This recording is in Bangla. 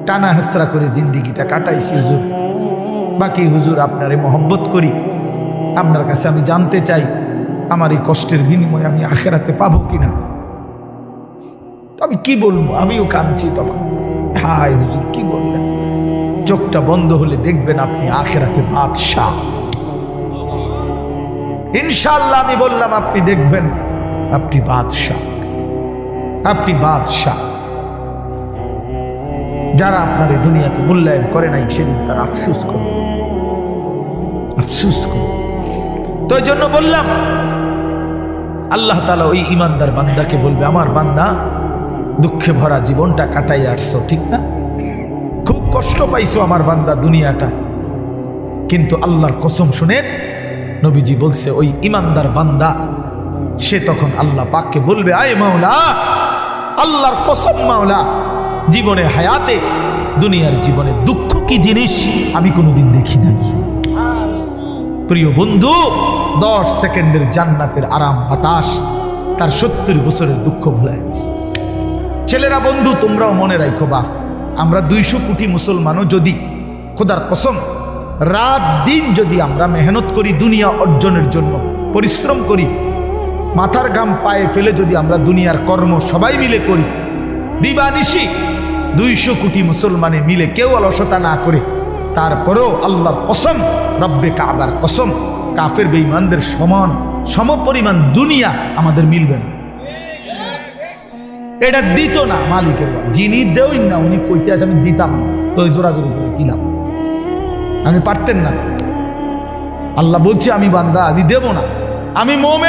টানা হেসরা করে জিন্দিগিটা কাটাইছি হুজুর। বাকি হুজুর আপনারে মহব্বত করি, আপনার কাছে আমি জানতে চাই আমার এই কষ্টের বিনিময়ে আমি আখেরাতে পাবো কিনা। তো আমি কি বলবো, আমিও কাঁদছি তখন। হায় হুজুর কি বললেন, চোখটা বন্ধ হলে দেখবেন আপনি আখেরাতে বাদশাহ। ইনশাআল্লাহ আমি বললাম আপনি দেখবেন আপনি বাদশাহ, আপনি বাদশাহ। যারা আপনার এই দুনিয়াতে মূল্যায়ন করে নাই সেদিন তারা আফসোস করবে, আফসোস করবে। তো এই জন্য বললাম আল্লাহ তাআলা ওই ইমানদার বান্দাকে বলবে, আমার বান্দা দুঃখে ভরা জীবনটা কাটাই আসছো, ঠিক না? খুব কষ্ট পাইছো আমার বান্দা দুনিয়াটা, কিন্তু আল্লাহর কসম শুনেন নবীজি বলছে ওই ইমানদার বান্দা সে তখন আল্লাহ পাককে বলবে, আয় মাওলা, আল্লাহর কসম মাওলা, জীবনে হায়াতে দুনিয়ার জীবনে দুঃখ কি জিনিস আমি কোনোদিন দেখি নাই। প্রিয় বন্ধু, 10 সেকেন্ডের জান্নাতের আরাম বাতাস তার 70 বছরের দুঃখ ভুলায়। ছেলেরা বন্ধু তোমরাও মনে রাখো, বা আমরা 200 কোটি মুসলমানও যদি খোদার কসম রাত দিন যদি আমরা মেহনত করি দুনিয়া অর্জনের জন্য, পরিশ্রম করি, মাথার ঘাম পায়ে ফেলে যদি আমরা দুনিয়ার কর্ম সবাই মিলে করি, দিবানিশি 200 কোটি মুসলমানে মিলে কেউ অলসতা না করে, তারপরেও আল্লাহর কসম, রব্বে কাবার কসম, কাফের বেঈমানদের সমান সমপরিমাণ দুনিয়া আমাদের মিলবে না। এটা দিত না মালিকের, যিনি দেউই না উনি কইতে আছে আমি দিতাম না, তো জোরাজোরি করে কিলাম, আমি পারতেন না। আল্লাহ বলছে আমি বান্দা আমি দেব না, আমি মোমেন